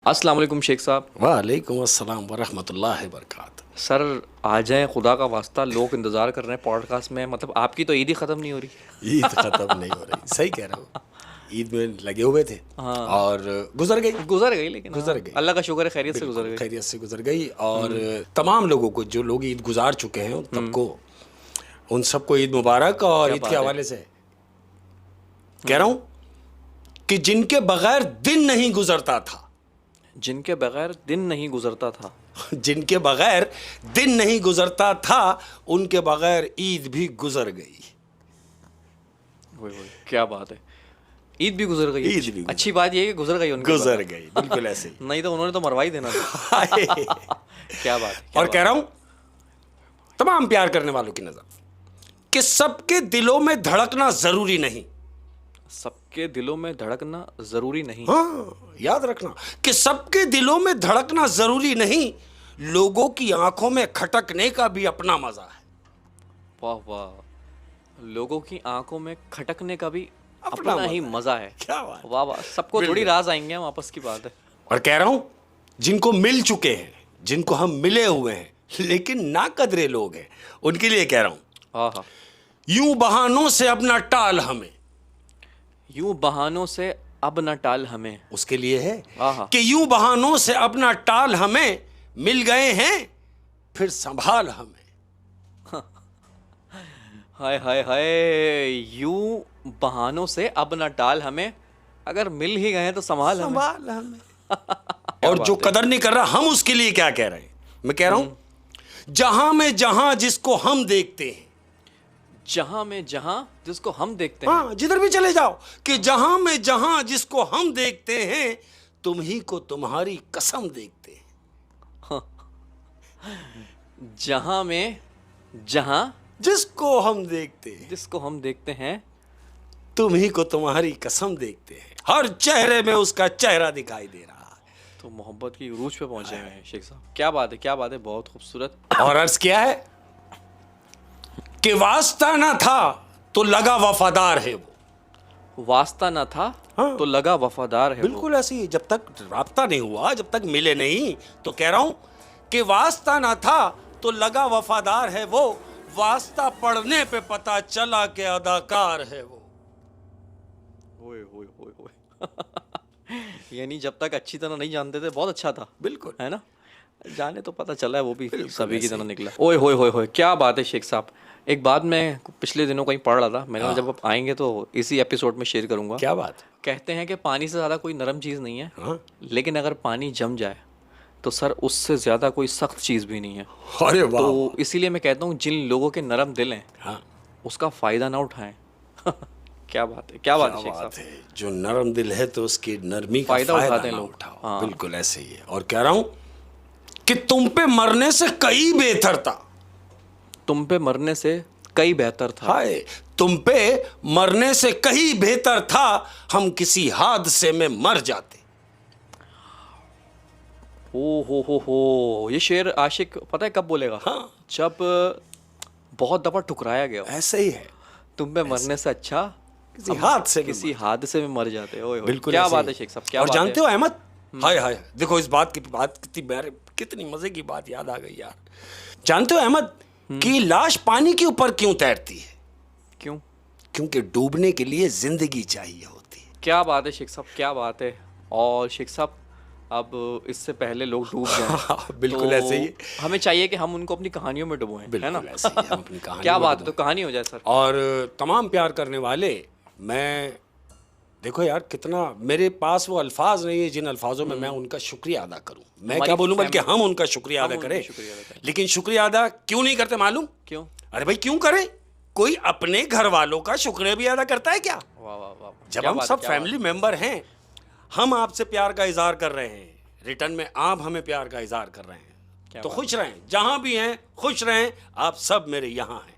अस्सलाम वालेकुम शेख साहब। वालेकुम अस्सलाम वरहमतुल्लाहि वबरकातुहू। सर आ जाएं, खुदा का वास्ता, लोग इंतज़ार कर रहे हैं पॉडकास्ट में। मतलब आपकी तो ईद ही ख़त्म नहीं हो रही। ईद ख़त्म नहीं हो रही, सही कह रहे हो। ईद में लगे हुए थे और गुजर गई लेकिन गुजर गई। अल्लाह का शुक्र है, खैरियत से गुजर गई। खैरियत से गुजर गई। और तमाम लोगों को, जो लोग ईद गुजार चुके हैं उन सबको, उन सबको ईद मुबारक। और ईद के हवाले से कह रहा हूँ कि जिनके बगैर दिन नहीं गुजरता था, जिनके बगैर दिन नहीं गुजरता था, जिनके बगैर दिन नहीं गुजरता था, उनके बगैर ईद भी गुजर गई। वही क्या बात है, ईद भी गुजर गई। ईद भी अच्छी बात ये है कि गुजर गई, उनकी गुजर गई, बिल्कुल ऐसे ही। नहीं तो उन्होंने तो मरवा ही देना था। क्या बात है, और कह रहा हूं तमाम प्यार करने वालों की नजर कि सबके दिलों में धड़कना जरूरी नहीं। सबके दिलों में धड़कना जरूरी नहीं। हाँ, याद रखना कि सबके दिलों में धड़कना जरूरी नहीं, लोगों की आंखों में खटकने का भी अपना मजा है। वाह वाह, लोगों की आंखों में खटकने का भी अपना ही मजा है। क्या बात, वाह वाह, सबको थोड़ी राज आएंगे हम, आपस की बात है। और कह रहा हूं जिनको मिल चुके हैं, जिनको हम मिले हुए हैं लेकिन ना कदरे लोग हैं, उनके लिए कह रहा हूं, हाँ हाँ, यूं बहानों से अब ना टाल हमें, यूं बहानों से अब न टाल हमें। उसके लिए है आहा। कि यूं बहानों से अपना टाल हमें, मिल गए हैं फिर संभाल हमें। हाय हाय हाय, यूं बहानों से अब न टाल हमें, अगर मिल ही गए तो संभाल हमें। और जो कदर नहीं कर रहा, हम उसके लिए क्या कह रहे हैं? मैं कह रहा हूं जहां में जहां जिसको हम देखते हैं, जहां में जहां जिसको हम देखते हैं। हाँ, जिधर भी चले जाओ, कि जहां में जहां जिसको हम देखते हैं, तुम ही को तुम्हारी कसम देखते हैं। जहां में जहां जिसको हम देखते हैं, जिसको हम देखते हैं, तुम ही को तुम्हारी कसम देखते हैं। हर चेहरे में उसका चेहरा दिखाई दे रहा है। तो मोहब्बत की उरूज पे पहुंचे हुए हैं शेख साहब। क्या बात है, क्या बात है, बहुत खूबसूरत। और अर्ज किया है कि वास्ता ना था तो लगा वफादार है वो। वास्ता ना था हाँ। तो लगा वफादार है वो। बिल्कुल ऐसी ही, जब तक राब्ता नहीं हुआ, जब तक मिले नहीं, तो कह रहा हूं कि वास्ता ना था तो लगा वफादार है वो, वास्ता पढ़ने पे पता चला कि अदाकार है वो। ओए ओए ओए ओए। यानी जब तक अच्छी तरह नहीं जानते थे बहुत अच्छा था, बिल्कुल, है ना, जाने तो पता चला है वो भी सभी की तरह निकला। ओए होए होए होए, क्या बात है शेख साहब। एक बात मैं पिछले दिनों कहीं पढ़ रहा था, मैंने जब आप आएंगे तो इसी एपिसोड में शेयर करूंगा। क्या बात। कहते हैं कि पानी से ज़्यादा कोई नरम चीज़ नहीं है, हाँ? लेकिन अगर पानी जम जाए तो सर उससे ज़्यादा कोई सख्त चीज़ भी नहीं है। अरे वाह। तो इसीलिए मैं कहता हूँ जिन लोगों के नरम दिल हैं, हाँ, उसका फ़ायदा ना उठाएं। क्या बात है, क्या बात है शेख साहब। है, जो नरम दिल है तो उसकी नरमी का फायदा उठाते हैं ना लोग। उठाओ। हाँ। बिल्कुल ऐसे ही है। और कह रहा हूं कि तुम पे मरने से कई बेहतर था। तुम पे मरने से कई बेहतर था। हाय, तुम पे मरने से कहीं बेहतर था, हम किसी हादसे में मर जाते। हो, ये शेर आशिक पता है कब बोलेगा? हाँ। जब बहुत दफा ठुकराया गया। ऐसे ही है, तुम पे मरने से अच्छा किसी हादसे में मर जाते। ओए होए, बिल्कुल क्या ऐसे बात ही है शेख साहब, क्या और बात जानते है। हो अहमद, हाय हाय, देखो इस बात कितनी मजे की बात याद आ गई यार। जानते हो अहमद कि लाश पानी के ऊपर क्यों तैरती है? क्यों? क्योंकि डूबने के लिए जिंदगी चाहिए होती है। क्या बात है शेख साहब, क्या बात है। और शेख साहब अब इससे पहले लोग डूब जाएं बिल्कुल तो ऐसे ही हमें चाहिए कि हम उनको अपनी कहानियों में डुबोएं, है ना। ऐसे ही हम अपनी कहानी क्या में बात है, डुबोएं। तो कहानी हो जाए सर। और तमाम प्यार करने वाले, मैं देखो यार, कितना मेरे पास वो अल्फाज नहीं है जिन अल्फाजों में मैं उनका शुक्रिया अदा करूं। मैं क्या बोलूं, बल्कि हम उनका शुक्रिया अदा करें। लेकिन शुक्रिया अदा क्यों नहीं करते मालूम? क्यों? अरे भाई क्यों करें? कोई अपने घर वालों का शुक्रिया भी अदा करता है क्या? वाह वाह वाह, जब हम सब फैमिली मेंबर हैं, हम आपसे प्यार का इजहार कर रहे हैं, रिटर्न में आप हमें प्यार का इजहार कर रहे हैं, तो खुश रहें, जहां भी हैं खुश रहें। आप सब मेरे यहाँ हैं।